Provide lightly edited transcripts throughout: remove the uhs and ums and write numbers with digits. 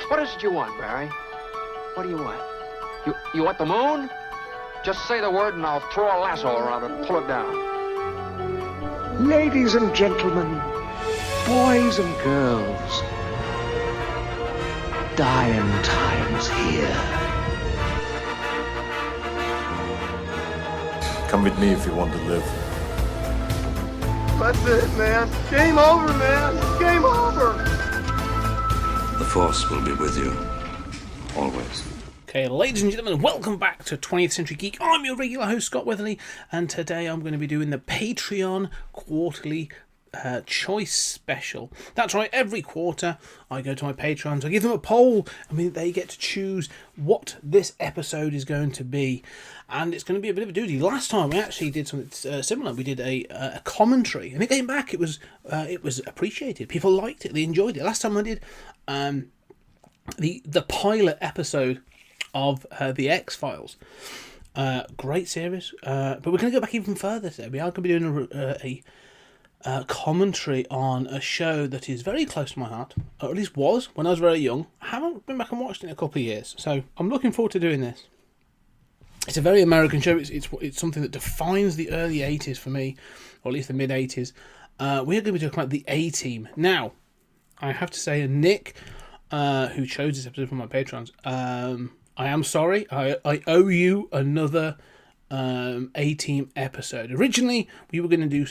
What is it you want, Barry? What do you want? You want the moon? Just say the word and I'll throw a lasso around it and pull it down. Ladies and gentlemen, boys and girls, dying times here. Come with me if you want to live. That's it, man. Game over, man. Game over. The Force will be with you, always. Okay, ladies and gentlemen, welcome back to 20th Century Geek. I'm your regular host, Scott Weatherly, and today I'm going to be doing the Patreon Quarterly Choice Special. That's right, every quarter I go to my Patrons, I give them a poll, they get to choose what this episode is going to be, and it's going to be a bit of a doozy. Last time we actually did something similar. We did a commentary, and it came back. It was appreciated. People liked it. They enjoyed it. Last time I did the pilot episode of the X-Files. Great series, but we're going to go back even further today. We are going to be doing a commentary on a show that is very close to my heart, or at least was when I was very young. I haven't been back and watched it in a couple of years, so I'm looking forward to doing this. It's a very American show. It's something that defines the early 80s for me, or at least the mid 80s. We're going to be talking about the A-Team. Now, I have to say, Nick, who chose this episode for my patrons, I am sorry. I owe you another A-Team episode. Originally, we were going to do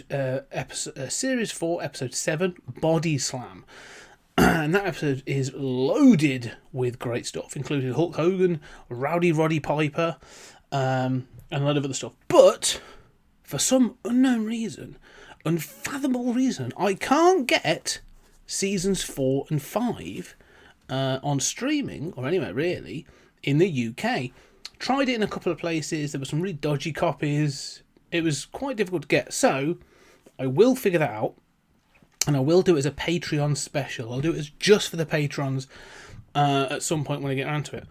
Series 4, Episode 7, Body Slam. And that episode is loaded with great stuff, including Hulk Hogan, Rowdy Roddy Piper, and a lot of other stuff. But, for some unknown reason, unfathomable reason, I can't get Seasons 4 and 5 on streaming, or anywhere really, in the UK. Tried it in a couple of places. There were some really dodgy copies. It was quite difficult to get. So I will figure that out, and I will do it as a Patreon special. I'll do it as just for the patrons at some point when I get around to it.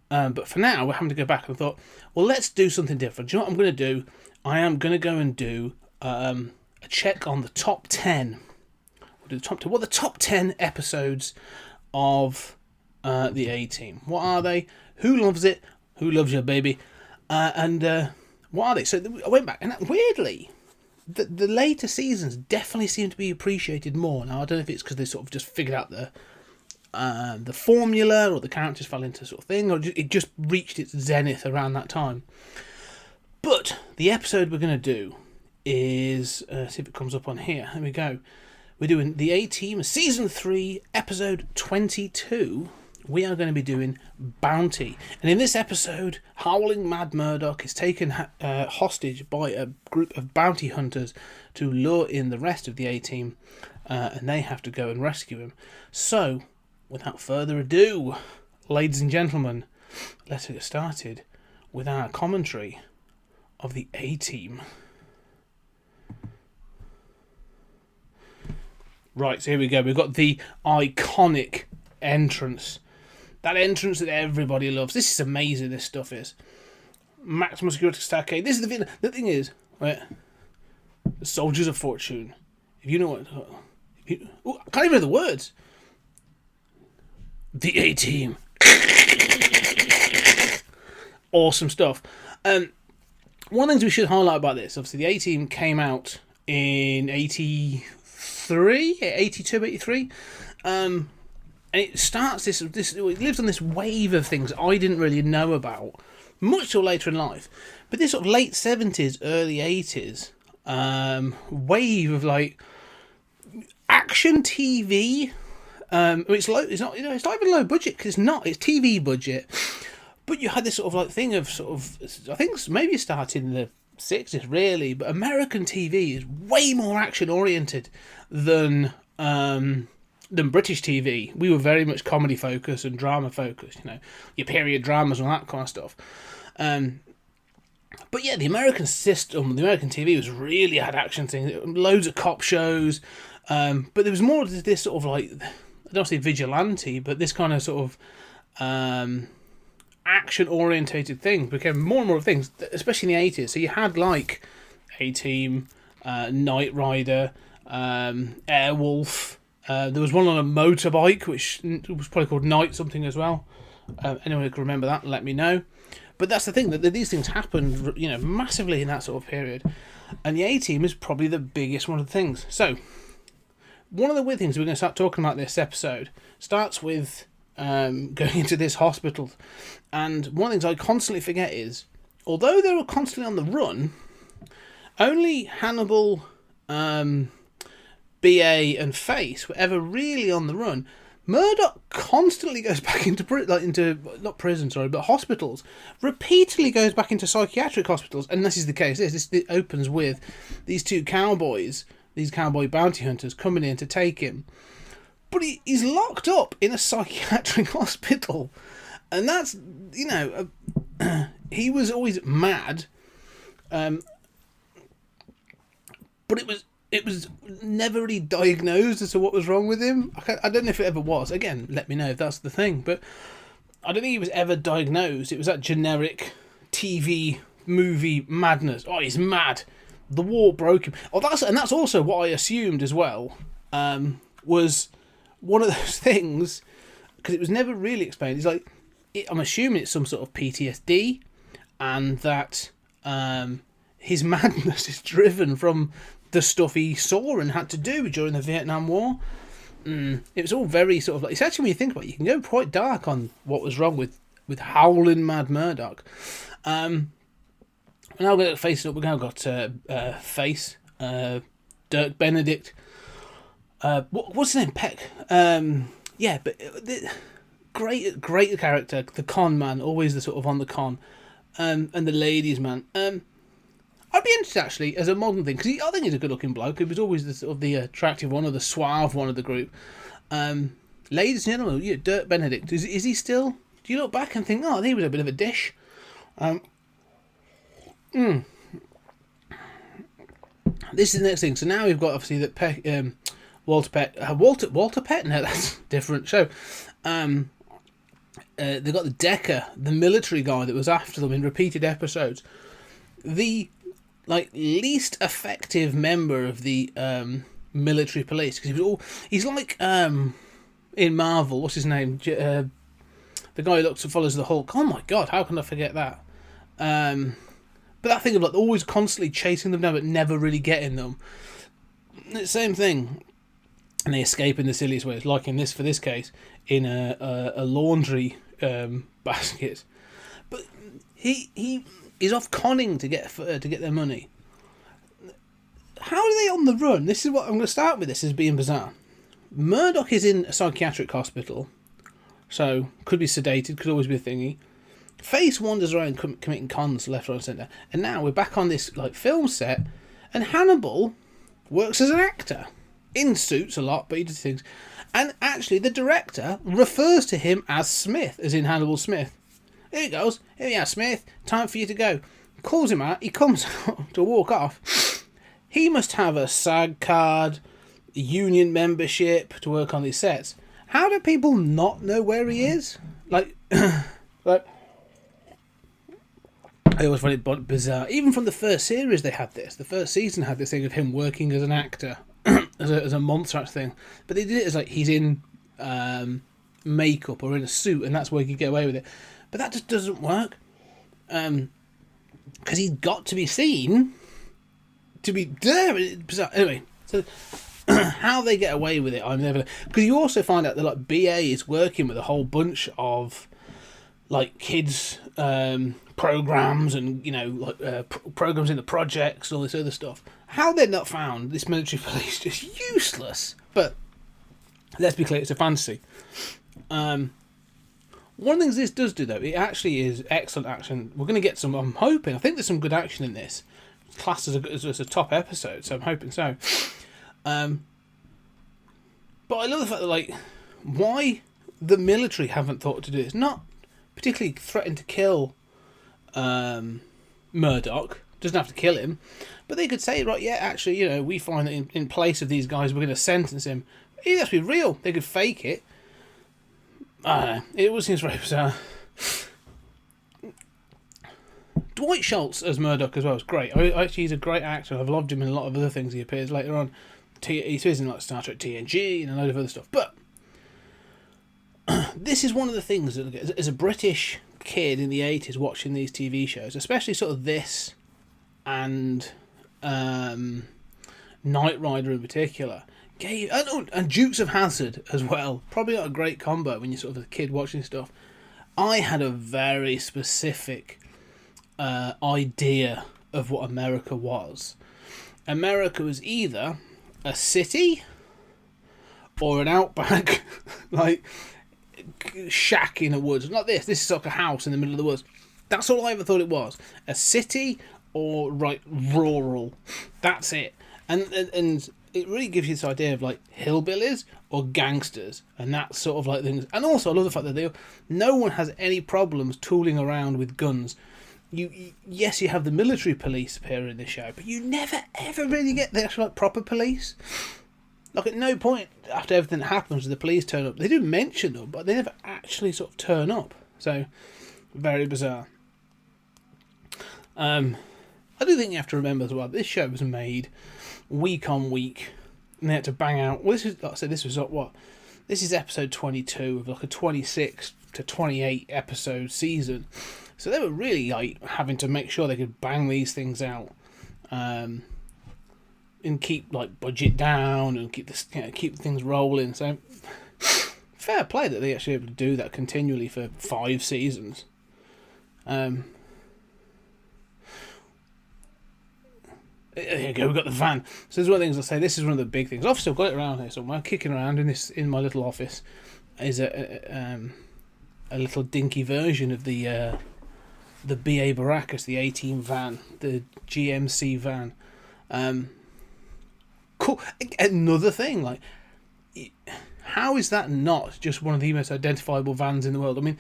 But for now, we're having to go back, and I thought, well, let's do something different. Do you know what I'm going to do? I am going to go and do a check on the top 10. We'll do the top 10. What are the top 10 episodes of the A-Team? What are they? Who loves it? Who loves your baby? And what are they? So I went back, and weirdly, the later seasons definitely seem to be appreciated more. Now, I don't know if it's because they sort of just figured out the formula, or the characters fell into sort of thing, or it just reached its zenith around that time. But the episode we're going to do is, see if it comes up on here. Here we go. We're doing the A-Team, Season 3, Episode 22. We are going to be doing Bounty. And in this episode, Howling Mad Murdoch is taken hostage by a group of bounty hunters to lure in the rest of the A-Team, and they have to go and rescue him. So, without further ado, ladies and gentlemen, let's get started with our commentary of the A-Team. Right, so here we go. We've got the iconic entrance. That entrance that everybody loves. This is amazing, this stuff is. Maximum security stockade. This is the thing is, right? The Soldiers of Fortune. If you know what... I can't even read the words. The A-Team. Awesome stuff. One of the things we should highlight about this, obviously the A-Team came out in 82, 83. And it starts it lives on this wave of things I didn't really know about much till later in life. But this sort of late 70s, early 80s wave of like action TV. It's low. It's not. It's not even low budget, because it's not. It's TV budget. But you had this sort of like thing of sort of, I think maybe it started in the 60s really, but American TV is way more action oriented than British TV. We were very much comedy focused and drama focused, your period dramas and all that kind of stuff. But yeah, the American system, the American TV was really had action things, loads of cop shows, but there was more of this sort of like, I don't say vigilante, but this kind of sort of action orientated things became more and more of things, especially in the 80s. So you had like A-Team, Knight Rider, Airwolf, There was one on a motorbike, which was probably called Night something as well. Anyone who can remember that, let me know. But that's the thing, that these things happened, massively in that sort of period. And the A-Team is probably the biggest one of the things. So, one of the weird things we're going to start talking about this episode starts with going into this hospital. And one of the things I constantly forget is, although they were constantly on the run, only Hannibal, BA and Face were ever really on the run. Murdoch constantly goes back into not prison, sorry, but hospitals. Repeatedly goes back into psychiatric hospitals, and this is the case. It opens with these two cowboys, these cowboy bounty hunters, coming in to take him. But he's locked up in a psychiatric hospital, and that's he was always mad, but it was never really diagnosed as to what was wrong with him. I don't know if it ever was. Again, let me know if that's the thing. But I don't think he was ever diagnosed. It was that generic TV movie madness. Oh, he's mad. The war broke him. Oh, that's also what I assumed as well. Was one of those things, because it was never really explained. It's like, I'm assuming it's some sort of PTSD, and that his madness is driven from the stuff he saw and had to do during the Vietnam War. It was all very sort of like, it's actually, when you think about it, you can go quite dark on what was wrong with howling mad Murdoch. And now we're going to face it up. We've now got Face, Dirk Benedict. What's his name? Peck. Yeah, but great character, the con man, always the sort of on the con, and the ladies man. I'd be interested, actually, as a modern thing, because I think he's a good-looking bloke. He was always the sort of the attractive one, or the suave one of the group. Ladies and gentlemen, Dirk Benedict, is he still? Do you look back and think, oh, he was a bit of a dish? This is the next thing. So now we've got, obviously, that Walter Peck. Walter Peck? No, that's a different show. They've got the Decker, the military guy that was after them in repeated episodes. The least effective member of the military police, because he's like in Marvel, what's his name, the guy who follows the Hulk. Oh my god, how can I forget that? But that thing of always constantly chasing them down but never really getting them, it's the same thing, and they escape in the silliest ways, like for this case in a laundry basket. But he is off conning to get their money. How are they on the run? This is what I'm going to start with. This as being bizarre. Murdoch is in a psychiatric hospital, so could be sedated, could always be a thingy. Face wanders around committing cons left, right, and centre, and now we're back on this film set, and Hannibal works as an actor in suits a lot, but he does things. And actually, the director refers to him as Smith, as in Hannibal Smith. Here he goes. Here you are, Smith. Time for you to go. Calls him out. He comes out to walk off. He must have a SAG card, union membership to work on these sets. How do people not know where he is? I always find it bizarre. Even from the first series, they had this. The first season had this thing of him working as an actor, as a monster thing. But they did it as he's in makeup or in a suit, and that's where he could get away with it. But that just doesn't work. Because he's got to be seen to be there. Bizarre. Anyway, so how they get away with it, I'm never. Because you also find out that BA is working with a whole bunch of kids programs and programs in the projects and all this other stuff. How they're not found, this military police, just useless. But let's be clear, it's a fantasy. One of the things this does do, though, it actually is excellent action. We're going to get some, I think there's some good action in this. It's classed as a top episode, so I'm hoping so. But I love the fact that, why the military haven't thought to do this. Not particularly threaten to kill Murdoch. Doesn't have to kill him. But they could say, right, yeah, actually, we find that in place of these guys, we're going to sentence him. It has to be real. They could fake it. I don't know. It all seems very bizarre. Dwight Schultz as Murdoch as well is great. Actually, he's a great actor. I've loved him in a lot of other things he appears later on. He's in like Star Trek TNG and a load of other stuff. But this is one of the things that, as a British kid in the 80s watching these TV shows, especially sort of this and Knight Rider in particular, and Dukes of Hazzard as well, probably not a great combo when you're sort of a kid watching stuff. I had a very specific idea of what America was. America was either a city or an outback, like shack in the woods. Not this. This is like a house in the middle of the woods. That's all I ever thought it was. A city or rural. That's it. And it really gives you this idea of like hillbillies or gangsters, and that sort of like things. And also I love the fact that no one has any problems tooling around with guns. Yes, you have the military police appear in this show, but you never ever really get the actual like, proper police. Like at no point after everything that happens do the police turn up. They do mention them, but they never actually sort of turn up. So very bizarre. I do think you have to remember as well, this show was made week on week, and they had to bang out. Well, this is, like I said, this was what? This is episode 22 of like a 26 to 28 episode season. So they were really like having to make sure they could bang these things out, and keep like budget down and keep things rolling. So fair play that they actually able to do that continually for 5 seasons. Here you go, we've got the van. So there's one of the things I say, this is one of the big things. I've still got it around here somewhere, kicking around in my little office, is a little dinky version of the BA Baracus, the A-Team van, the GMC van. Cool. Another thing, like, how is that not just one of the most identifiable vans in the world? I mean,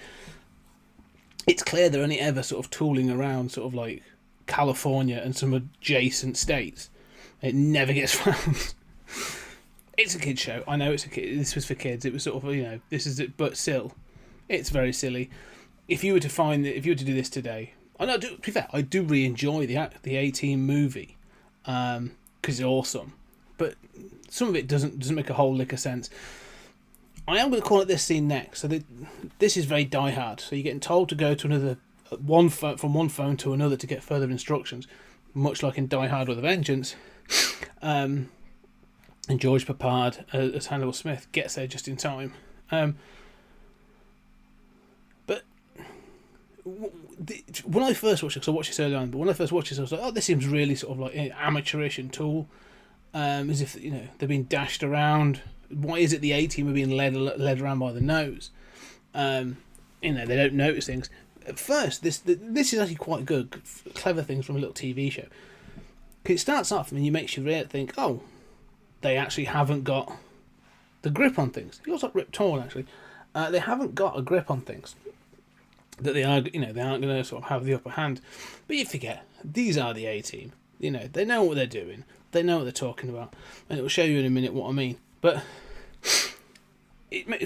it's clear they're only ever sort of tooling around sort of like California and some adjacent states. It never gets found. It's a kid show. I know it's a kid. This was for kids. It was sort of, this is it, but still, it's very silly. If you were to do this today, to be fair, I do really enjoy the A-Team movie, because it's awesome. But some of it doesn't make a whole lick of sense. I am going to call it this scene next. So this is very Die Hard. So you're getting told to go to from one phone to another to get further instructions, much like in Die Hard with a Vengeance. And George Peppard as Hannibal Smith gets there just in time. But when I first watched it, because I watched this early on, but when I first watched this, I was like, oh, this seems really sort of like amateurish and tool. As if they're being dashed around. Why is it the A-Team are being led around by the nose? They don't notice things. At first, this is actually quite good, clever things from a little TV show. Because it starts off and it makes you really think, oh, they actually haven't got the grip on things. It looks like Rip Torn actually. They haven't got a grip on things. That they aren't going to sort of have the upper hand. But you forget, these are the A-Team. They know what they're doing. They know what they're talking about, and it will show you in a minute what I mean. But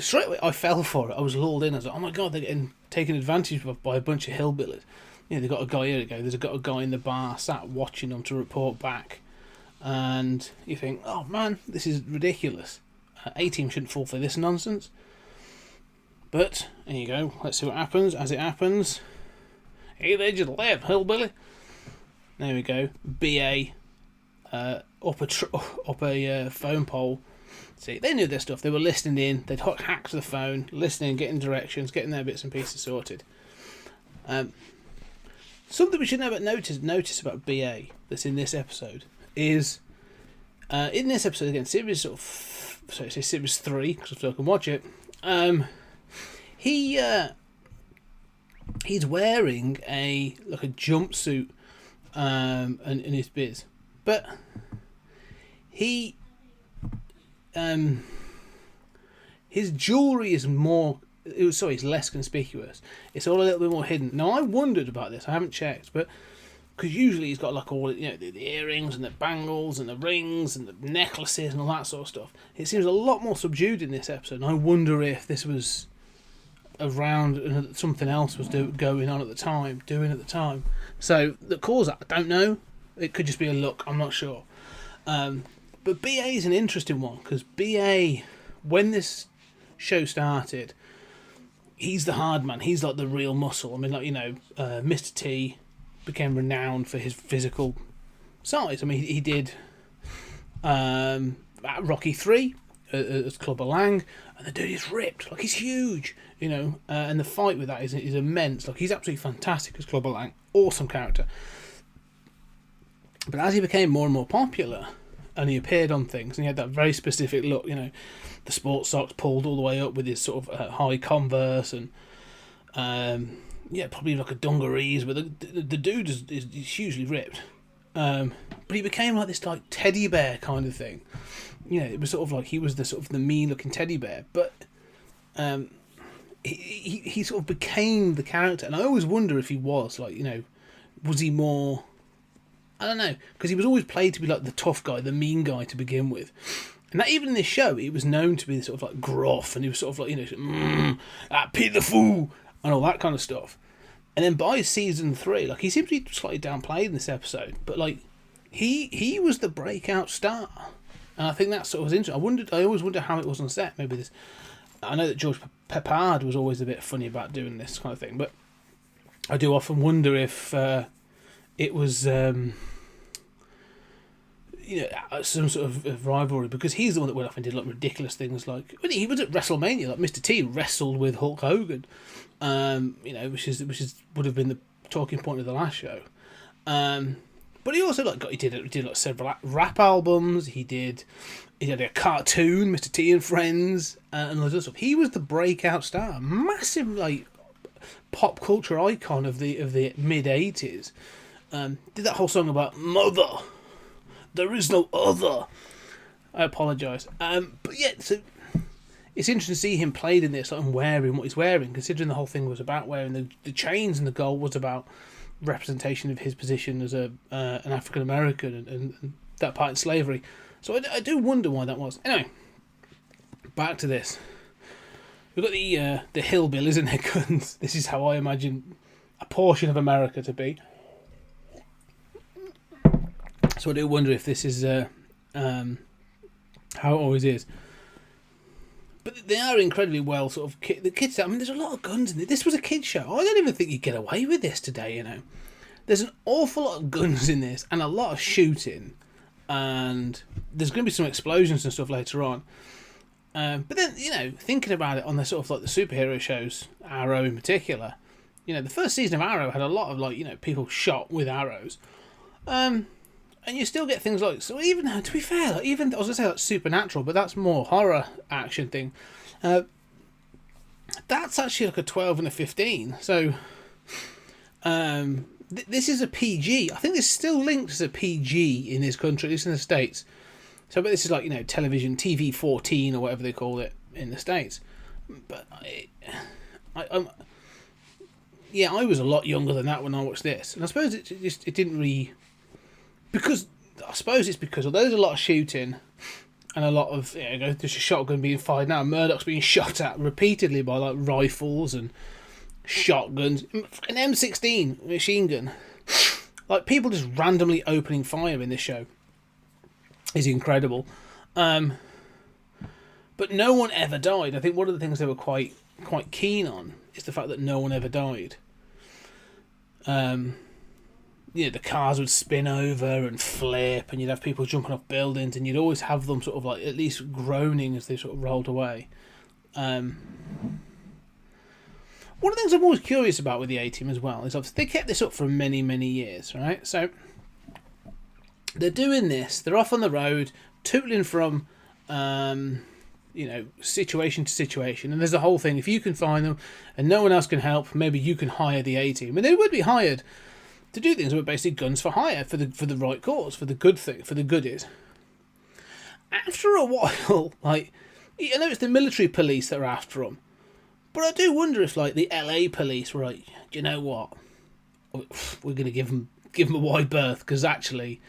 straight away, I fell for it. I was lulled in. I was like, "Oh my god, they're getting taken advantage of by a bunch of hillbillies." They've got a guy here to go. There's got a guy in the bar sat watching them to report back, and you think, "Oh man, this is ridiculous. A-Team shouldn't fall for this nonsense." But there you go. Let's see what happens. As it happens, hey, they just left hillbilly. There we go. BA. Up a phone pole. See, they knew their stuff. They were listening in. They'd hacked the phone, listening, getting directions, getting their bits and pieces sorted. Something we should never notice about BA that's in this episode is in this episode again, series series 3 because I still can watch it. He's wearing a jumpsuit and in his biz. But his jewellery is it's less conspicuous. It's all a little bit more hidden. Now I wondered about this. I haven't checked, but because usually he's got like all the earrings and the bangles and the rings and the necklaces and all that sort of stuff. It seems a lot more subdued in this episode. And I wonder if this was around and something else was going on at the time. So the cause, I don't know. It could just be a look. I'm not sure. But BA is an interesting one, because BA, when this show started, he's the hard man. He's like the real muscle. I mean, like, Mr. T became renowned for his physical size. I mean, he did Rocky 3 as Clubber Lang, and the dude is ripped. Like, he's huge, and the fight with that is immense. Like, he's absolutely fantastic as Clubber Lang. Awesome character. But as he became more and more popular, and he appeared on things, and he had that very specific look, the sports socks pulled all the way up with his sort of high Converse, and probably like a dungarees, but the dude is hugely ripped. But he became like this like teddy bear kind of thing. It was sort of like he was the sort of the mean looking teddy bear, but he sort of became the character, and I always wonder if he was like, was he more? I don't know, because he was always played to be like the tough guy, the mean guy to begin with. And that even in this show, it was known to be sort of like gruff, and he was sort of like, Pete the Fool, and all that kind of stuff. And then by season 3, like, he seems to be slightly downplayed in this episode, but like, he was the breakout star. And I think that sort of was interesting. I always wonder how it was on set. Maybe this. I know that George Peppard was always a bit funny about doing this kind of thing, but I do often wonder if it was. Some sort of rivalry, because he's the one that went off and did like ridiculous things, like when he was at WrestleMania, like Mr. T wrestled with Hulk Hogan, which would have been the talking point of the last show. But he also he did like several rap albums. He did a cartoon, Mr. T and Friends, and loads of stuff. He was the breakout star, massive like pop culture icon of the mid '80s. Did that whole song about mother. There is no other. I apologise. But yeah, so it's interesting to see him played in this, like, and wearing what he's wearing, considering the whole thing was about wearing the chains, and the goal was about representation of his position as an African American and that part in slavery. So I do wonder why that was. Anyway, back to this. We've got the hillbillies and their guns. This is how I imagine a portion of America to be. So I do wonder if this is how it always is. But they are incredibly well sort of the kids. I mean, there's a lot of guns in it. This was a kids show. I don't even think you'd get away with this today. There's an awful lot of guns in this, and a lot of shooting, and there's going to be some explosions and stuff later on. But then thinking about it on the sort of like the superhero shows, Arrow in particular, the first season of Arrow had a lot of people shot with arrows. And you still get things like, so even, to be fair, I was going to say Supernatural, but that's more horror action thing. That's actually like a 12 and a 15. So, this is a PG. I think this is still linked as a PG in this country, at least in the States. So, but this is like, television, TV 14 or whatever they call it in the States. But I was a lot younger than that when I watched this. And I suppose it didn't really... Because I suppose it's because although there's a lot of shooting and a lot of there's a shotgun being fired now, Murdoch's being shot at repeatedly by like rifles and shotguns, an M16 machine gun, like people just randomly opening fire in this show is incredible. But no one ever died. I think one of the things they were quite keen on is the fact that no one ever died. The cars would spin over and flip, and you'd have people jumping off buildings, and you'd always have them sort of like at least groaning as they sort of rolled away. One of the things I'm always curious about with the A-Team as well is obviously they kept this up for many, many years, right? So they're doing this, they're off on the road, tootling from, situation to situation, and there's the whole thing, if you can find them and no one else can help, maybe you can hire the A-Team. And they would be hired to do things that were basically guns for hire for the right cause, for the good thing, for the goodies. After a while, I know it's the military police that are after them, but I do wonder if the LA police were like, you know what, we're going to give them a wide berth because actually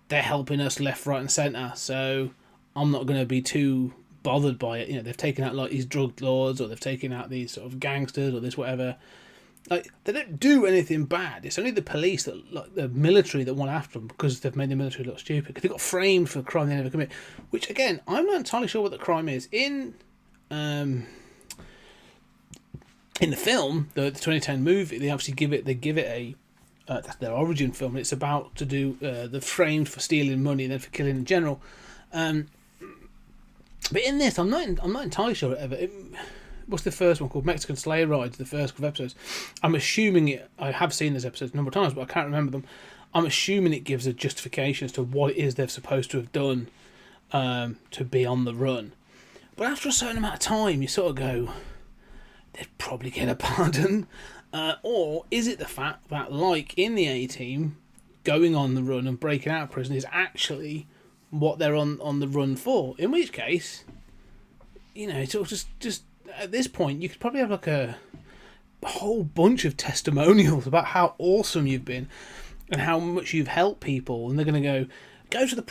they're helping us left, right, and centre. So I'm not going to be too bothered by it. They've taken out these drug lords, or they've taken out these sort of gangsters, or this whatever. like they don't do anything bad. It's only the police that, like the military, that want after them because they've made the military look stupid. Because they got framed for a crime they never commit. Which again, I'm not entirely sure what the crime is in the film, the 2010 movie. They obviously give it a that's their origin film. It's about to do the framed for stealing money and then for killing in general. But in this, I'm not entirely sure. What's the first one called? Mexican Sleigh Ride. The first couple of episodes. I'm assuming it. I have seen those episodes a number of times, but I can't remember them. I'm assuming it gives a justification as to what it is they're supposed to have done to be on the run. But after a certain amount of time, you sort of go, they'd probably get a pardon. Or is it the fact that, like in the A-Team, going on the run and breaking out of prison is actually what they're on the run for? In which case, it's all just at this point, you could probably have like a whole bunch of testimonials about how awesome you've been and how much you've helped people, and they're going to go to the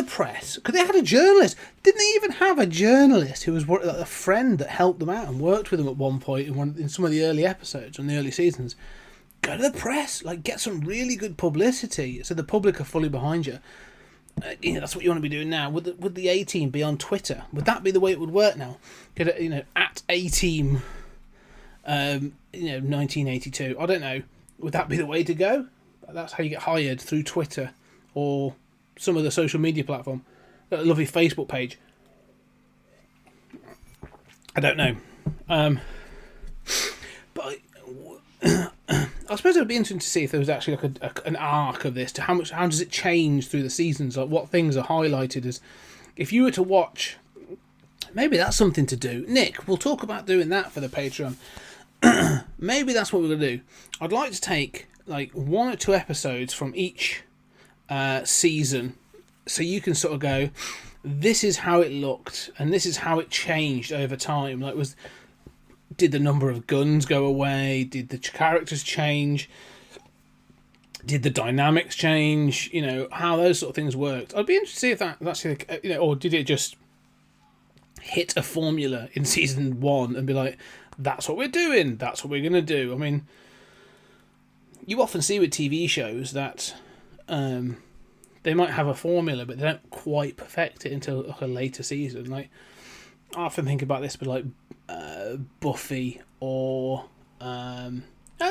press, because they had a journalist. Didn't they even have a journalist who was a friend that helped them out and worked with them at one point in some of the early episodes on the early seasons? Go to the press, like get some really good publicity so the public are fully behind you. That's what you want to be doing now. Would the A-Team be on Twitter? Would that be the way it would work now? At A-Team 1982. I don't know. Would that be the way to go? That's how you get hired, through Twitter or some other social media platform. Got a lovely Facebook page. I don't know. But I suppose it would be interesting to see if there was actually like an arc of this, to how does it change through the seasons, like what things are highlighted as, if you were to watch, maybe that's something to do. Nick, we'll talk about doing that for the Patreon. Maybe that's what we're going to do. I'd like to take like 1 or 2 episodes from each season, so you can sort of go, this is how it looked and this is how it changed over time. Like, did the number of guns go away? Did the characters change? Did the dynamics change? How those sort of things worked. I'd be interested to see if that's actually, or did it just hit a formula in season 1 and be like, that's what we're doing, that's what we're going to do. I mean, you often see with TV shows that they might have a formula, but they don't quite perfect it until like a later season. Like, I often think about this, but like Buffy or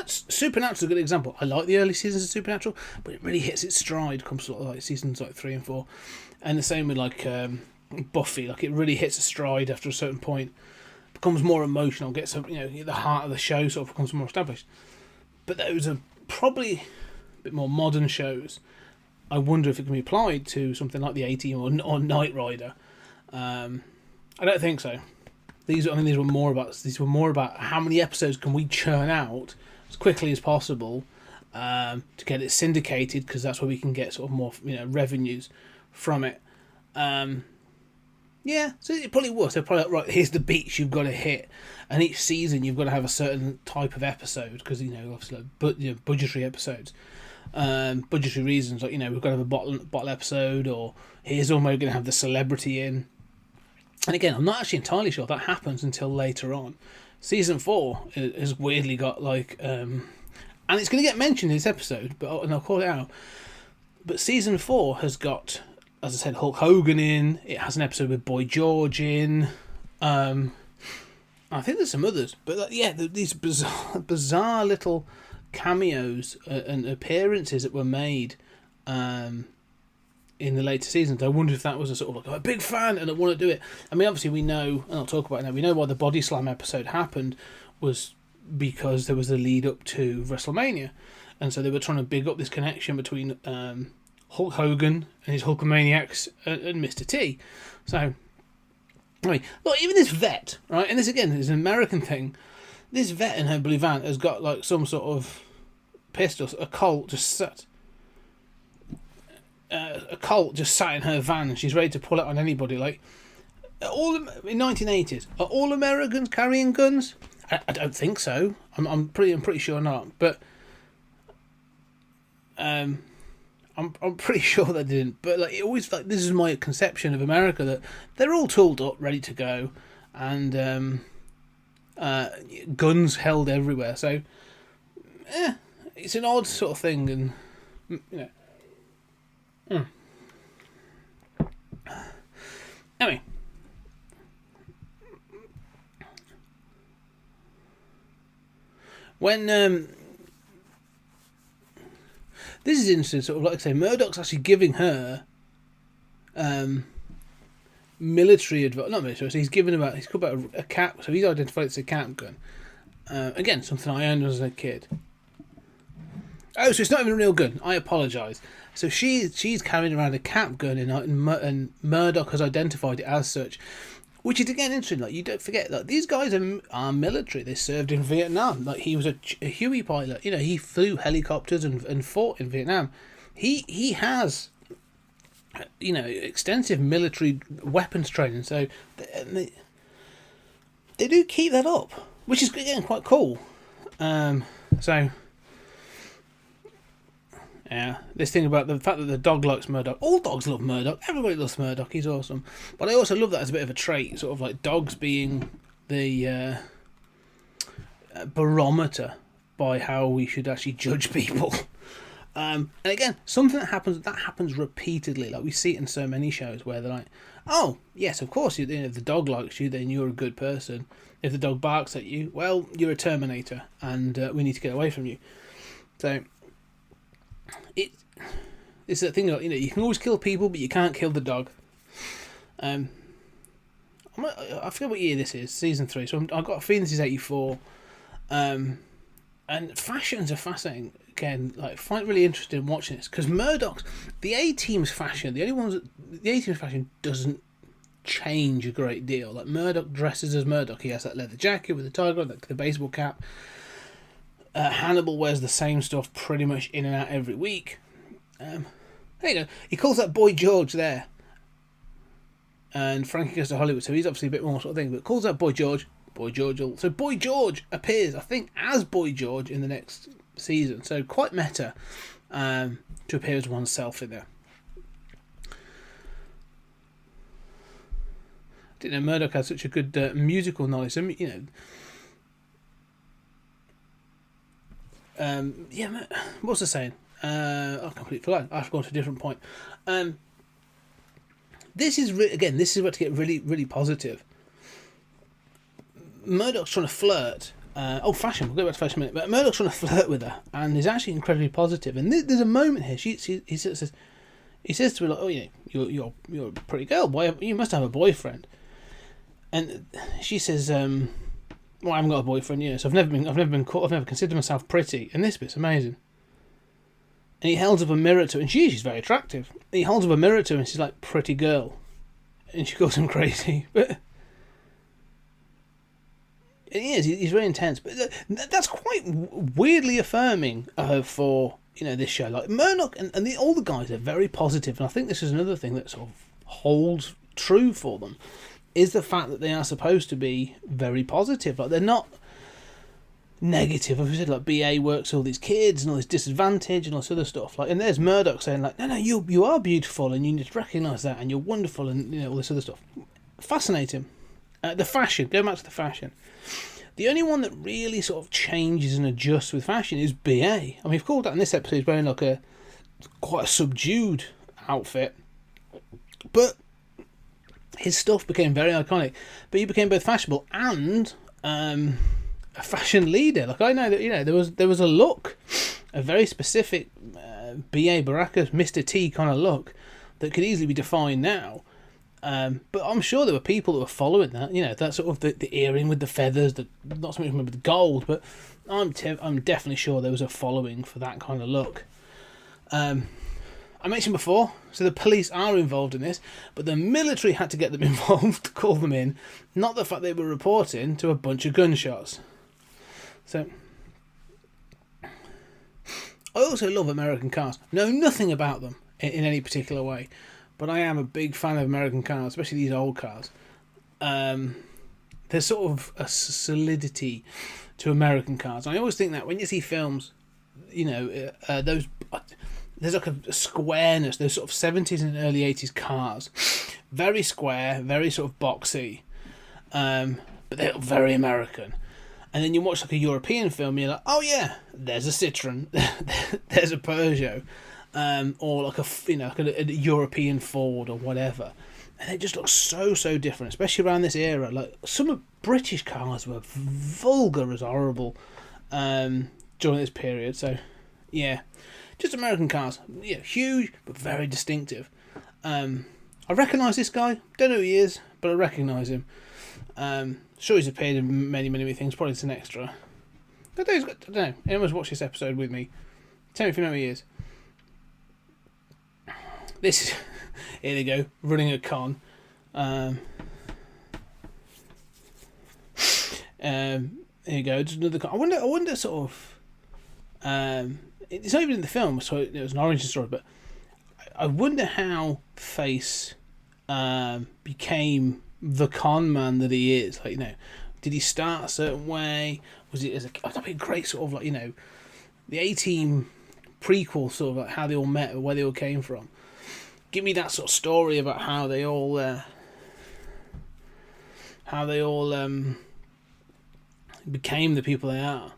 Supernatural's a good example. I like the early seasons of Supernatural, but it really hits its stride comes sort of like seasons like 3 and 4, and the same with like Buffy. Like, it really hits a stride after a certain point, becomes more emotional, gets the heart of the show sort of becomes more established. But those are probably a bit more modern shows. I wonder if it can be applied to something like the A-Team or Knight Rider. I don't think so. These were more about how many episodes can we churn out as quickly as possible to get it syndicated, because that's where we can get sort of more revenues from it. Yeah, so it probably was. They're probably like, right, here's the beats you've got to hit, and each season you've got to have a certain type of episode, because obviously budgetary episodes, budgetary reasons. Like, we've got to have a bottle episode, or here's when we're going to have the celebrity in. And again, I'm not actually entirely sure that happens until later on. Season 4 has weirdly got like, and it's going to get mentioned in this episode, and I'll call it out. But season 4 has got, as I said, Hulk Hogan in. It has an episode with Boy George in. I think there's some others, but these bizarre little cameos and appearances that were made in the later seasons. I wonder if that was a sort of like, I'm a big fan and I want to do it. I mean, obviously we know, and I'll talk about it now, we know why the Body Slam episode happened was because there was the lead up to WrestleMania, and so they were trying to big up this connection between Hulk Hogan and his Hulkamaniacs and Mr. T. So, I mean, look, even this vet, right, and this again is an American thing, this vet in her blue van has got like some sort of pistol, a Colt just sat in her van, and she's ready to pull it on anybody. Like, all in 1980s, are all Americans carrying guns? I don't think so. I'm pretty sure not. But I'm pretty sure they didn't. But like, it always, like, this is my conception of America, that they're all tooled up, ready to go, and guns held everywhere. So it's an odd sort of thing, and you know. Anyway. When this is interesting, sort of like I say, Murdoch's actually giving her military advice. Not military. So he's got about a cap. So he's identified it's a cap gun. Again, something I owned as a kid. Oh, so it's not even a real gun. I apologise. So she's carrying around a cap gun, and Murdoch has identified it as such. Which is again interesting. Like, you don't forget that these guys are military. They served in Vietnam. Like, he was a Huey pilot. You know, he flew helicopters and fought in Vietnam. He has, you know, extensive military weapons training. So they do keep that up, which is again quite cool. So. Yeah, this thing about the fact that the dog likes Murdoch. All dogs love Murdoch. Everybody loves Murdoch. He's awesome. But I also love that as a bit of a trait, sort of like dogs being the barometer by how we should actually judge people. And again, something that happens repeatedly. Like, we see it in so many shows where they're like, "Oh, yes, of course. If the dog likes you, then you're a good person. If the dog barks at you, well, you're a Terminator, and we need to get away from you." So. It's that thing that, you know, you can always kill people, but you can't kill the dog. I forget what year this is, season 3. So I've got a feeling this is 84. And fashions are fascinating. Again, like, I find it really interesting watching this because Murdoch's, the A-Team's fashion, the A-Team's fashion doesn't change a great deal. Like, Murdoch dresses as Murdoch. He has that leather jacket with the tiger, the baseball cap. Hannibal wears the same stuff pretty much in and out every week. There you go. He calls that Boy George there. And Frankie Goes to Hollywood, so he's obviously a bit more sort of thing, but calls that Boy George. So Boy George appears, I think, as Boy George in the next season. So quite meta to appear as oneself in there. I didn't know Murdoch had such a good musical knowledge. So, you know, what's the saying? I completely forgot. I've gone to a different point. This is this is about to get really, really positive. Murdoch's trying to flirt. Fashion. We'll go back to fashion in a minute. But Murdoch's trying to flirt with her, and is actually incredibly positive. And there's a moment here. He says to her, like, "Oh, you know, you're a pretty girl. Why? You must have a boyfriend." And she says, "Well, I haven't got a boyfriend, you know, so I've never been caught. I've never considered myself pretty." And this bit's amazing. And he holds up a mirror to her, and she's very attractive. And he holds up a mirror to her, and she's like, "Pretty girl," and she calls him crazy. But he's very intense. But that's quite weirdly affirming for, you know, this show. Like, Murdoch and all the guys are very positive, and I think this is another thing that sort of holds true for them. Is the fact that they are supposed to be very positive. Like, they're not negative. As I said, like, BA works all these kids and all this disadvantage and all this other stuff. Like, and there's Murdoch saying, like, no, you are beautiful and you need to recognise that and you're wonderful and, you know, all this other stuff. Fascinating. The fashion. Going back to the fashion. The only one that really sort of changes and adjusts with fashion is BA. I mean, we've called that in this episode, he's wearing like quite a subdued outfit. But his stuff became very iconic, but he became both fashionable and a fashion leader. Like, I know that, you know, there was a look, a very specific B.A. Baracus, Mr. T kind of look that could easily be defined now. But I'm sure there were people that were following that, you know, that sort of the earring with the feathers, not so much with the gold, but I'm definitely sure there was a following for that kind of look. I mentioned before, so the police are involved in this, but the military had to get them involved to call them in, not the fact they were reporting to a bunch of gunshots. So, I also love American cars. Know nothing about them in any particular way, but I am a big fan of American cars, especially these old cars. There's sort of a solidity to American cars. I always think that when you see films, you know, there's like a squareness, those sort of 70s and early 80s cars. Very square, very sort of boxy, but they're very American. And then you watch like a European film, and you're like, oh yeah, there's a Citroen, there's a Peugeot, or like a European Ford or whatever, and it just looks so different, especially around this era. Like some British cars were vulgar as horrible during this period. So yeah, just American cars, yeah, huge but very distinctive. I recognise this guy. Don't know who he is, but I recognise him. Sure, he's appeared in many things. Probably it's an extra. I don't know. Anyone's watched this episode with me? Tell me if you know who he is. This is here they go, running a con. Here you go, just another con. I wonder sort of. It's not even in the film, so it was an origin story, but I wonder how Face became the con man that he is. Like, did he start a certain way? Was it that'd be a great sort of like, the A-Team prequel, sort of like how they all met or where they all came from. Give me that sort of story about how they all became the people they are.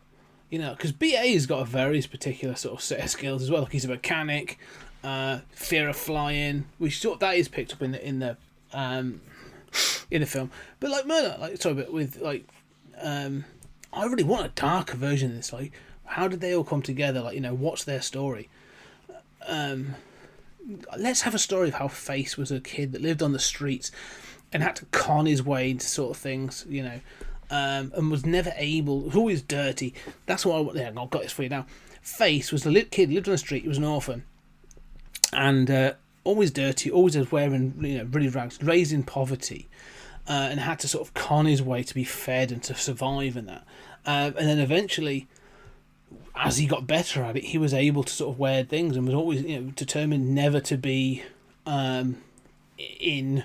Because BA's got a very particular sort of set of skills as well. Like he's a mechanic, fear of flying, which sort of that is picked up in the film. But like Murdoch, I really want a darker version of this. Like, how did they all come together? Like, what's their story? Let's have a story of how Face was a kid that lived on the streets and had to con his way into sort of things, and was never able, was always dirty. That's what I've got this for you now. Face was a kid, lived on the street, he was an orphan, and always dirty, always wearing really rags, raised in poverty, and had to sort of con his way to be fed and to survive and that. And then eventually, as he got better at it, he was able to sort of wear things and was always determined never to be in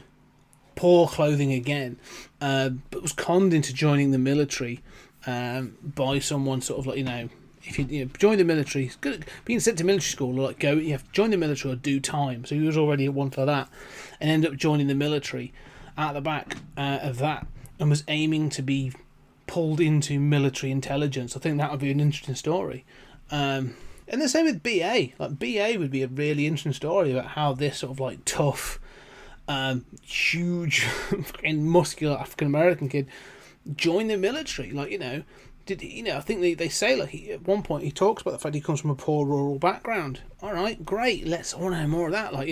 poor clothing again, but was conned into joining the military by someone sort of like, if you join the military, being sent to military school, or like you have to join the military or do time. So he was already at one for that, and ended up joining the military at the back of that, and was aiming to be pulled into military intelligence. I think that would be an interesting story. And the same with BA. Like BA would be a really interesting story about how this sort of like tough, huge, fucking muscular African American kid joined the military. Like, I think they say, like, at one point he talks about the fact he comes from a poor rural background. All right, great. I want to know more of that. Like,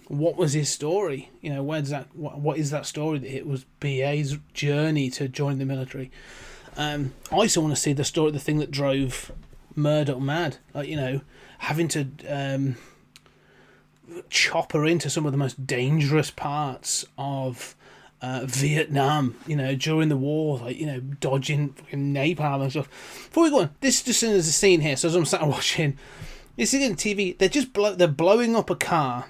what was his story? Where does that? What is that story? That it was BA's journey to join the military. I also want to see the story, the thing that drove Murdoch mad. Like, having to chopper into some of the most dangerous parts of Vietnam, during the war, like, dodging fucking napalm and stuff. Before we go on, this is just as a scene here. So as I'm sat watching, this is in TV. They're blowing up a car.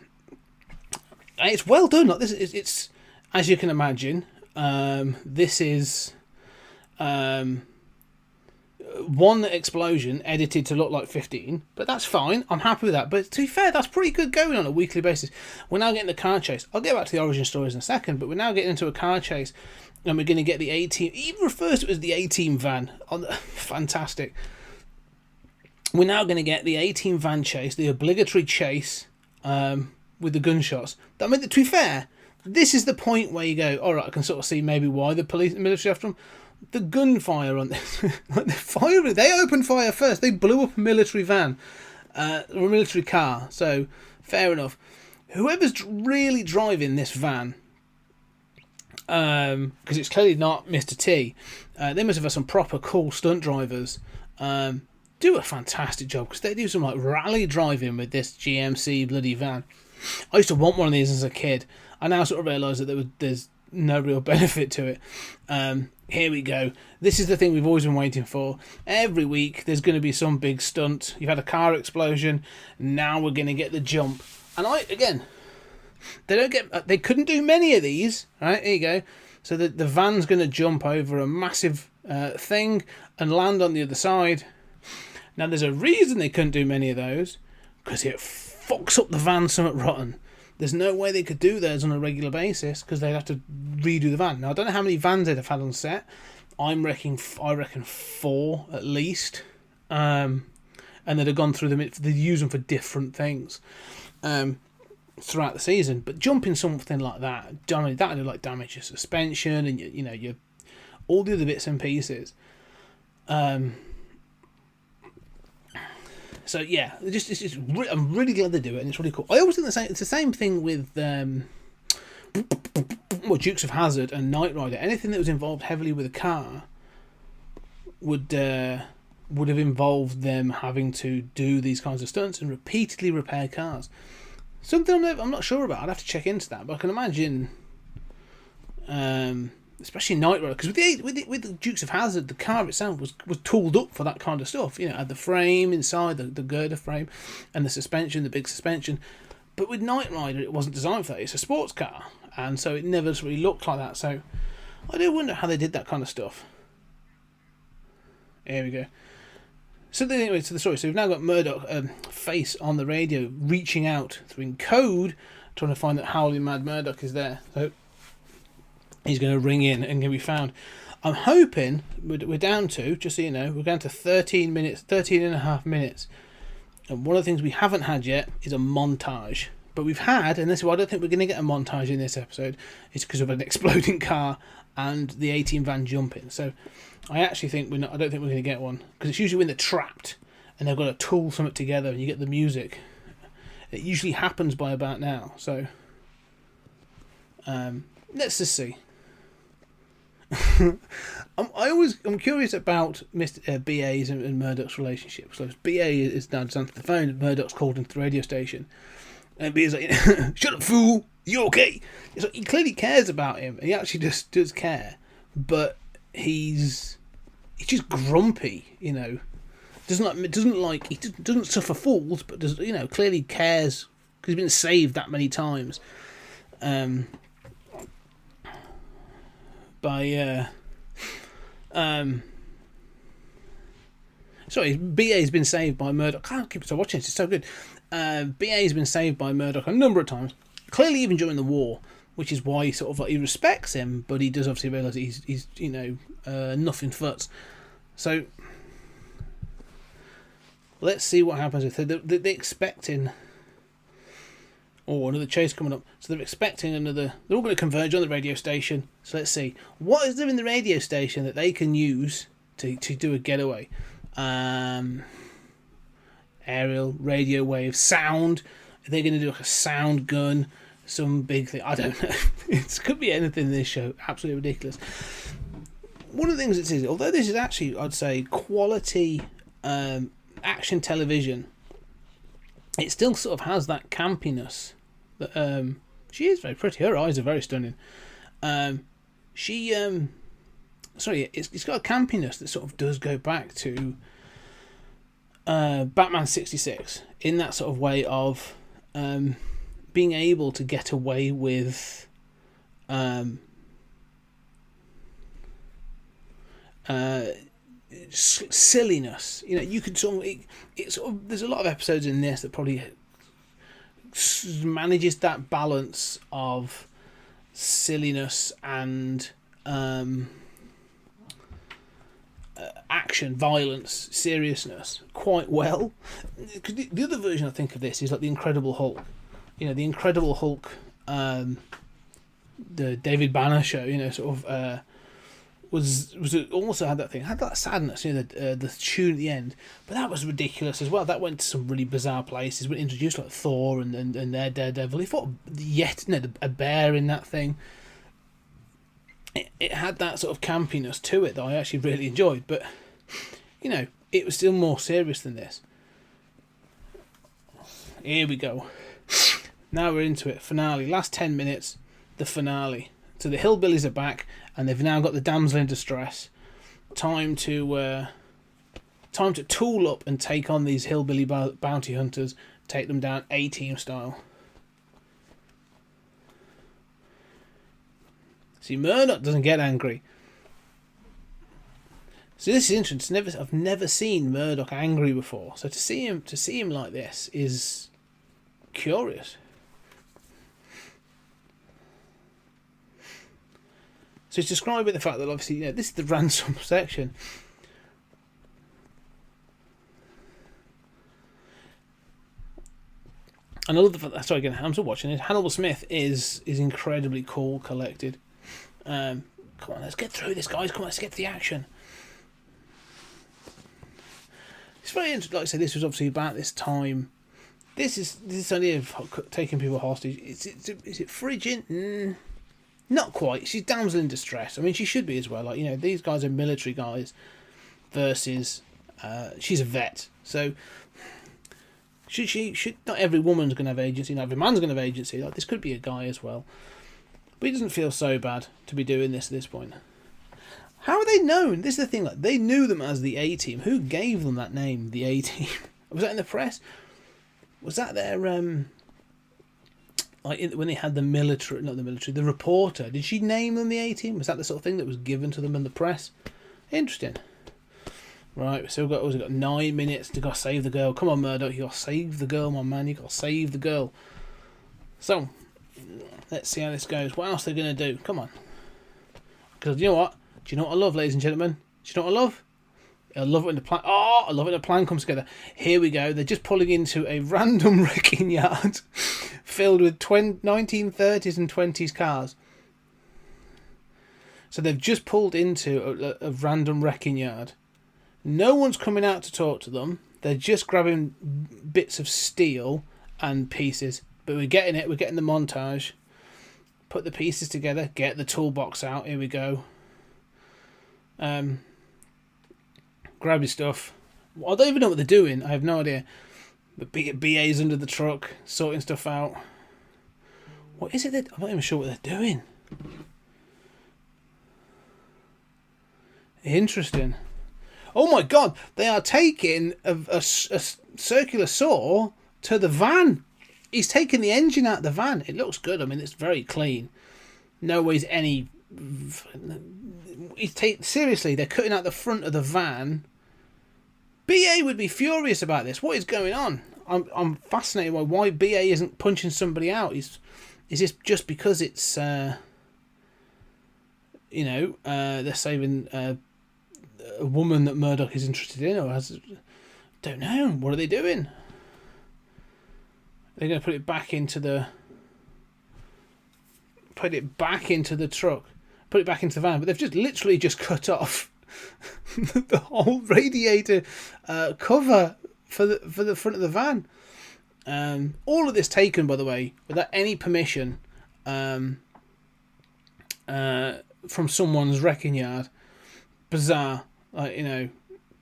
And it's well done. Like, it's as you can imagine. This is one explosion edited to look like 15, but that's fine. I'm happy with that. But to be fair, that's pretty good going on a weekly basis. We're now getting the car chase. I'll get back to the origin stories in a second, but we're now getting into a car chase, and we're going to get the A-Team. He even refers to it as the A-Team van. Fantastic. We're now going to get the A-Team van chase, the obligatory chase with the gunshots. I mean, to be fair, this is the point where you go, all right, I can sort of see maybe why the police and military after them. The gunfire on this, like they opened fire first. They blew up a military van, or a military car. So fair enough. Whoever's really driving this van, because it's clearly not Mr. T. They must have had some proper cool stunt drivers. Do a fantastic job, because they do some like rally driving with this GMC bloody van. I used to want one of these as a kid. I now sort of realise that there's no real benefit to it. Here we go. This is the thing we've always been waiting for. Every week there's going to be some big stunt. You've had a car explosion. Now we're going to get the jump. And they couldn't do many of these. Right, here you go. So the van's going to jump over a massive thing and land on the other side. Now there's a reason they couldn't do many of those, because it fucks up the van somewhat rotten. There's no way they could do those on a regular basis, because they'd have to redo the van. Now, I don't know how many vans they'd have had on set. I reckon 4 at least, and they'd have gone through them. They use them for different things throughout the season. But jumping something like that, I mean, that would like damage your suspension and your all the other bits and pieces. So yeah, I'm really glad they do it, and it's really cool. I always think it's the same thing with Dukes of Hazzard and Knight Rider. Anything that was involved heavily with a car would have involved them having to do these kinds of stunts and repeatedly repair cars. Something I'm not sure about. I'd have to check into that, but I can imagine, especially Knight Rider, because with the Dukes of Hazzard, the car itself was tooled up for that kind of stuff. You know, had the frame inside, the girder frame, and the suspension, the big suspension. But with Knight Rider, it wasn't designed for that. It's a sports car, and so it never really looked like that. So I do wonder how they did that kind of stuff. Here we go. So anyway, to the story. So we've now got Murdoch face on the radio, reaching out through code, trying to find that Howling Mad Murdoch is there. So he's going to ring in and can be found. I'm hoping we're down to, just so you know, we're down to 13 and a half minutes. And one of the things we haven't had yet is a montage. But we've had, and this is why I don't think we're going to get a montage in this episode, it's because of an exploding car and the A-Team van jumping. So I actually think I don't think we're going to get one, because it's usually when they're trapped and they've got to tool something together and you get the music. It usually happens by about now. So let's just see. I'm curious about Mr. BA's and Murdoch's relationship. So BA is now just answered the phone, Murdoch's called into the radio station, and BA's like, "Shut up, fool! You okay?" It's like, he clearly cares about him. He actually just does care, but he's just grumpy. You know, doesn't suffer fools, but does clearly cares because he's been saved that many times. Sorry, BA's been saved by Murdoch. I can't keep watching this, it's so good. BA's been saved by Murdoch a number of times, clearly even during the war, which is why he respects him, but he does obviously realise he's nothing futs. So let's see what happens if they're expecting. Oh, another chase coming up. So they're expecting another. They're all going to converge on the radio station. So let's see. What is there in the radio station that they can use to do a getaway? Aerial, radio wave, sound. Are they going to do like a sound gun? Some big thing? I don't know. It could be anything in this show. Absolutely ridiculous. One of the things it is, although this is actually, I'd say, quality action television, it still sort of has that campiness. That she is very pretty. Her eyes are very stunning. It's got a campiness that sort of does go back to Batman 66 in that sort of way of being able to get away with silliness. You know, you could sort of there's a lot of episodes in this that probably manages that balance of silliness and action, violence, seriousness quite well. The other version I think of this is like the Incredible Hulk. You know, the Incredible Hulk, the David Banner show. You know, sort of was also had that sadness. You know, the tune at the end, but that was ridiculous as well. That went to some really bizarre places. We introduced like Thor and their Daredevil. He fought a bear in that thing. It had that sort of campiness to it that I actually really enjoyed, but you know, it was still more serious than this. Here we go. Now we're into it. Finale. Last 10 minutes. The finale. So the hillbillies are back, and they've now got the damsel in distress. Time to tool up and take on these hillbilly bounty hunters. Take them down A-Team style. See, Murdoch doesn't get angry. So this is interesting. I've never seen Murdoch angry before. So to see him like this is curious. So it's describing the fact that obviously, you know, this is the ransom section. And I love the fact that, sorry again, I'm still watching it. Hannibal Smith is incredibly cool, collected. Come on, let's get through this, guys. Come on, let's get to the action. It's very interesting. Like I said, this was obviously about this time. This idea of taking people hostage. Is it frigid? Not quite. She's damsel in distress. I mean, she should be as well. Like, you know, these guys are military guys versus she's a vet. So should not every woman's going to have agency. Not every man's going to have agency. Like, this could be a guy as well. But he doesn't feel so bad to be doing this at this point. How are they known? This is the thing. Like, they knew them as the A-Team. Who gave them that name, the A-Team? Was that in the press? Was that their like when they had the military, not the military, the reporter? Did she name them the A-Team? Was that the sort of thing that was given to them in the press? Interesting. Right, so we've got 9 minutes to go save the girl. Come on, Murdoch, you got to save the girl, my man. You got to save the girl. So let's see how this goes. What else are they going to do? Come on. Because you know what? Do you know what I love, ladies and gentlemen? Do you know what I love? I love it when the plan. Oh, I love it when the plan comes together. Here we go. They're just pulling into a random wrecking yard filled with 1930s and 20s cars. So they've just pulled into a random wrecking yard. No one's coming out to talk to them. They're just grabbing bits of steel and pieces. But we're getting it. We're getting the montage. Put the pieces together. Get the toolbox out. Here we go. Grab your stuff. I don't even know what they're doing. I have no idea. But BA's under the truck, sorting stuff out. What is it that... I'm not even sure what they're doing. Interesting. Oh my god! They are taking a circular saw to the van. He's taking the engine out of the van. It looks good. I mean, it's very clean. No ways any... Seriously, they're cutting out the front of the van. BA would be furious about this. What is going on? I'm fascinated by why BA isn't punching somebody out. Is this just because it's they're saving a woman that Murdoch is interested in, or don't know. What are they doing? They're going to put it back into the truck. Put it back into the van, but they've just literally just cut off the whole radiator cover for the front of the van. All of this taken, by the way, without any permission from someone's wrecking yard. Bizarre, like, you know,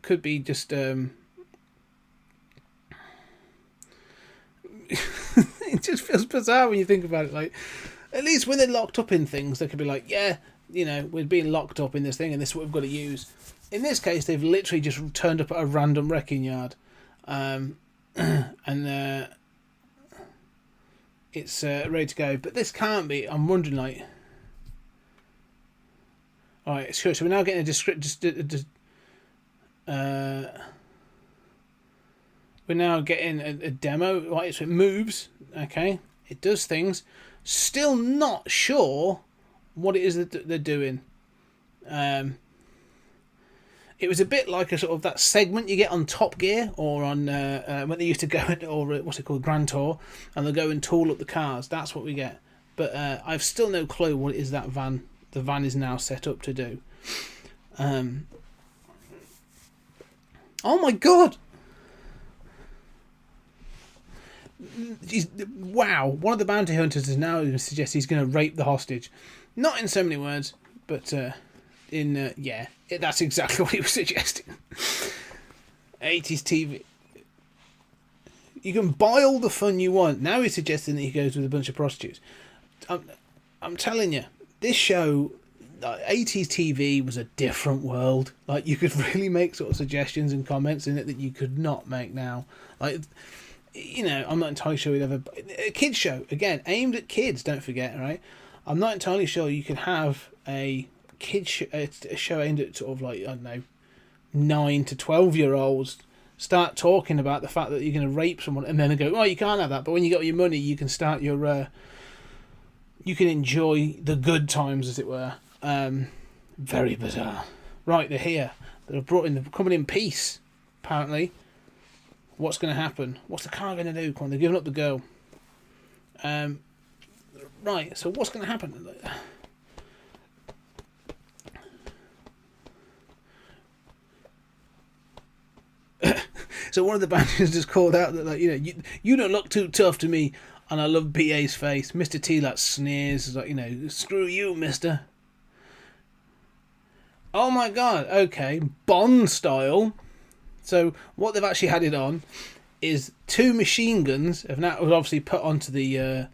could be just. It just feels bizarre when you think about it. Like, at least when they're locked up in things, they could be like, yeah, you know, we're being locked up in this thing and this is what we've got to use. In this case, they've literally just turned up at a random wrecking yard. And it's ready to go. But this can't be. I'm wondering, like... Alright, sure. So we're now getting we're now getting a demo. Right, so it moves. Okay. It does things. Still not sure what it is that they're doing. It was a bit like a sort of that segment you get on Top Gear or on when they used to go or what's it called, Grand Tour, and they'll go and tool up the cars. That's what we get. But I've still no clue what it is that the van is now set up to do. Oh my god! Wow! One of the bounty hunters has now suggested he's going to rape the hostage. Not in so many words, but that's exactly what he was suggesting. 80s TV. You can buy all the fun you want. Now he's suggesting that he goes with a bunch of prostitutes. I'm telling you, this show, 80s TV was a different world. Like, you could really make sort of suggestions and comments in it that you could not make now. Like, you know, I'm not entirely sure we'd ever... A kids show, again, aimed at kids, don't forget, right? I'm not entirely sure you can have a kids a show aimed at sort of like, I don't know, 9 to 12-year-olds start talking about the fact that you're going to rape someone, and then they go, oh, you can't have that, but when you got your money, you can start your... you can enjoy the good times, as it were. Very bizarre. Right, they're here. They're coming in peace, apparently. What's going to happen? What's the car going to do? Come on, they're giving up the girl. Right, so what's going to happen? So one of the bandits just called out that, like, you don't look too tough to me, and I love BA's face. Mr. T like sneers, like, screw you, mister. Oh my god, okay, Bond style. So what they've actually had it on is 2 machine guns have now obviously put onto the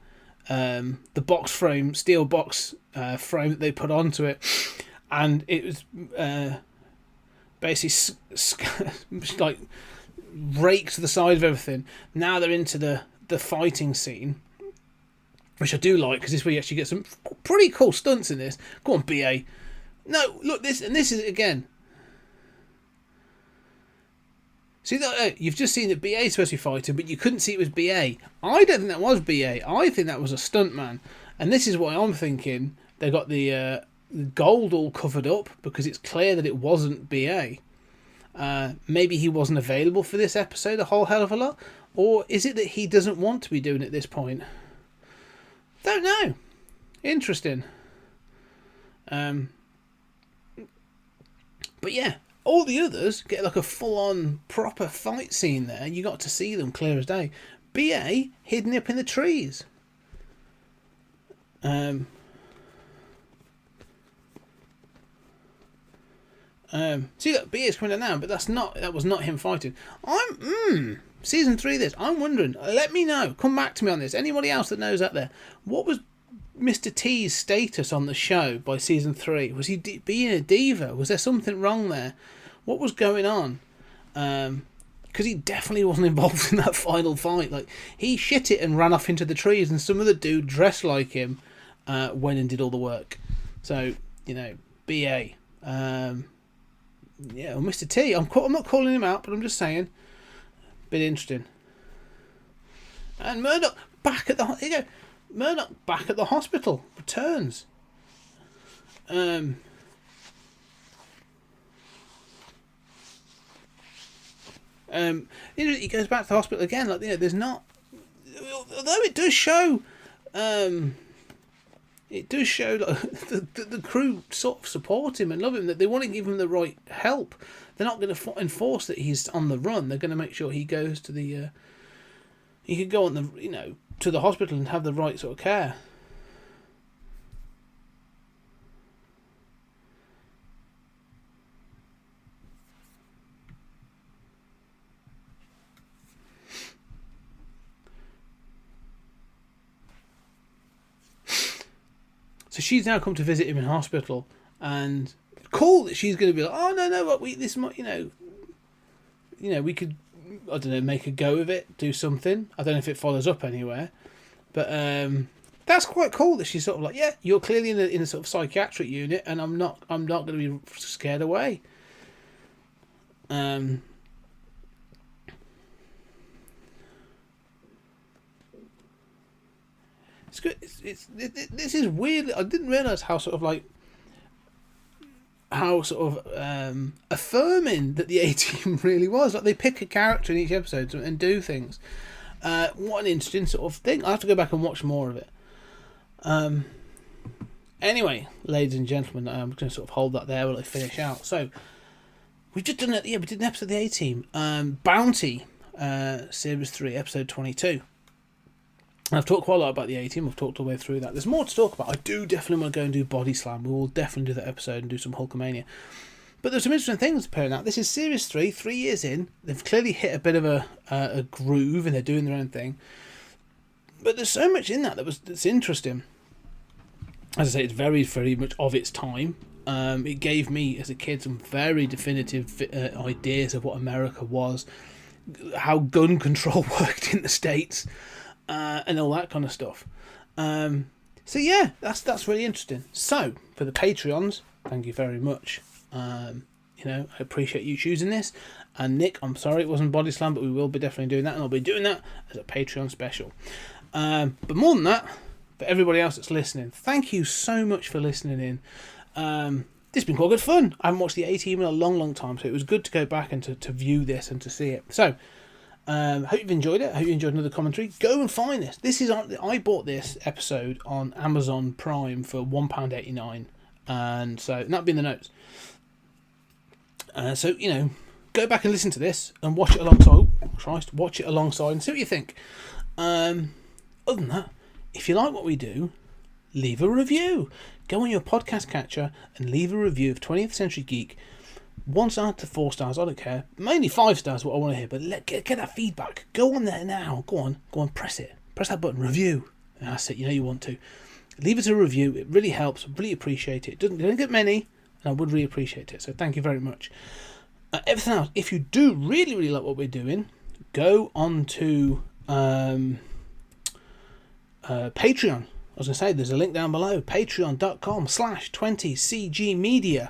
box frame, steel box frame that they put onto it, and it was basically like raked to the side of everything. Now they're into the fighting scene, which I do like, because this is where you actually get some pretty cool stunts in this. Go on, BA. No, look, this is again. See that you've just seen that BA is supposed to be fighting, but you couldn't see it was BA. I don't think that was BA. I think that was a stuntman, and this is what I'm thinking. They got the gold all covered up because it's clear that it wasn't BA. Maybe he wasn't available for this episode a whole hell of a lot, or is it that he doesn't want to be doing it at this point? Don't know. Interesting. But yeah, all the others get like a full-on proper fight scene there. You got to see them clear as day. BA hidden up in the trees. See that BA's coming down now, but that was not him fighting. Season 3 this. I'm wondering. Let me know. Come back to me on this. Anybody else that knows out there? What was Mr. T's status on the show by season 3? Was he being a diva? Was there something wrong there? What was going on? Because he definitely wasn't involved in that final fight. Like, he shit it and ran off into the trees, and some other dude dressed like him went and did all the work. So, BA. Yeah, well, Mr. T. I'm not calling him out, but I'm just saying. Bit interesting. And Murdoch back at the Murdoch back at the hospital returns. He goes back to the hospital again. Like, there's not. Although it does show. It does show like, the crew sort of support him and love him. That they want to give him the right help. They're not going to enforce that he's on the run. They're going to make sure he goes to the. He could go on the to the hospital and have the right sort of care. So she's now come to visit him in hospital, and cool that she's going to be like, oh no, what we could, I don't know, make a go of it, do something. I don't know if it follows up anywhere, but that's quite cool that she's sort of like, yeah, you're clearly in a sort of psychiatric unit, and I'm not going to be scared away. It's good. This is weird. I didn't realise how affirming that the A-Team really was. Like, they pick a character in each episode and do things. What an interesting sort of thing. I have to go back and watch more of it. Anyway, ladies and gentlemen, I'm going to sort of hold that there while I finish out. So, we've just done it. Yeah, we did an episode of the A-Team. Bounty, Series 3, Episode 22. I've talked quite a lot about the A-Team. I've talked all the way through that. There's more to talk about. I do definitely want to go and do Body Slam. We will definitely do that episode and do some Hulkamania. But there's some interesting things appearing out. This is Series 3, 3 years in. They've clearly hit a bit of a groove, and they're doing their own thing. But there's so much in that's interesting. As I say, it's very, very much of its time. It gave me, as a kid, some very definitive ideas of what America was, how gun control worked in the States, and all that kind of stuff. So yeah, that's really interesting. So for the Patreons, thank you very much. I appreciate you choosing this. And Nick, I'm sorry it wasn't Body Slam, but we will be definitely doing that, and I'll be doing that as a Patreon special. But more than that, for everybody else that's listening, thank you so much for listening in. This has been quite good fun. I haven't watched the A-Team in a long time, so it was good to go back and to view this and to see it. So, hope you've enjoyed it. I hope you enjoyed another commentary. Go and find this. I bought this episode on Amazon Prime for £1.89, and so that'll be in the notes. So, you know, go back and listen to this and watch it alongside. Watch it alongside and see what you think. Other than that, if you like what we do, leave a review. Go on your podcast catcher and leave a review of 20th Century Geek. 1 star to 4 stars, I don't care. Mainly 5 stars, what I want to hear. But get that feedback. Go on there now. Go on, press it. Press that button. Review. That's it. You know you want to. Leave us a review. It really helps. Really appreciate it. Don't get many, and I would really appreciate it. So thank you very much. Everything else, if you do really like what we're doing, go on to Patreon. I was going to say, there's a link down below, patreon.com/20cgmedia.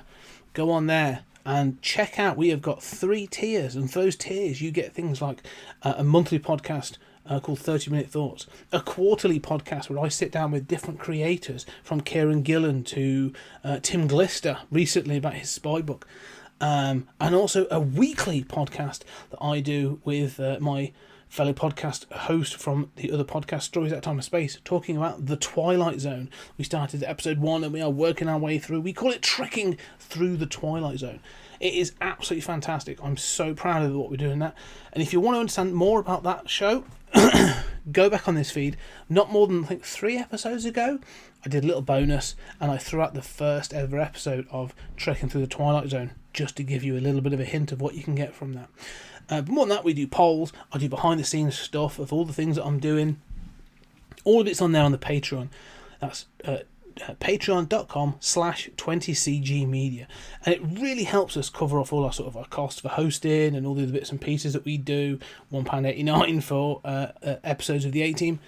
Go on there and check out. We have got 3 tiers, and for those tiers you get things like a monthly podcast called 30 Minute Thoughts, a quarterly podcast where I sit down with different creators, from Kieran Gillen to Tim Glister, recently about his spy book, and also a weekly podcast that I do with my fellow podcast host from the other podcast, Stories Out of Time and Space, talking about The Twilight Zone. We started at episode 1 and we are working our way through. We call it Trekking Through the Twilight Zone. It is absolutely fantastic. I'm so proud of what we're doing that. And if you want to understand more about that show, go back on this feed. Not more than, I think, 3 episodes ago, I did a little bonus and I threw out the first ever episode of Trekking Through the Twilight Zone, just to give you a little bit of a hint of what you can get from that. But more than that, we do polls. I do behind the scenes stuff of all the things that I'm doing. All of it's on there on the Patreon. That's patreon.com/20cgmedia. And it really helps us cover off all our sort of our costs for hosting and all the other bits and pieces that we do. £1.89 for episodes of the A-Team.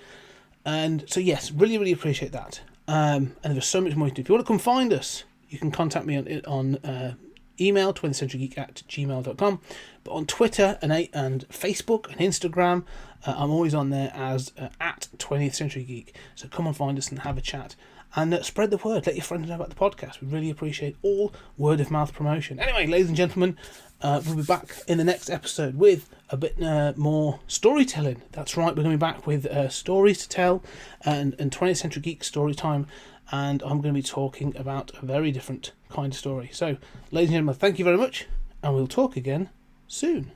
And so, yes, really appreciate that. And there's so much more to do. If you want to come find us, you can contact me on email, 20thcenturygeek@gmail.com. But on Twitter and Facebook and Instagram, I'm always on there as at 20th Century Geek. So come and find us and have a chat. And spread the word. Let your friends know about the podcast. We really appreciate all word of mouth promotion. Anyway, ladies and gentlemen, we'll be back in the next episode with a bit more storytelling. That's right, we're going to be back with stories to tell and 20th Century Geek story time. And I'm going to be talking about a very different kind of story. So, ladies and gentlemen, thank you very much, and we'll talk again soon.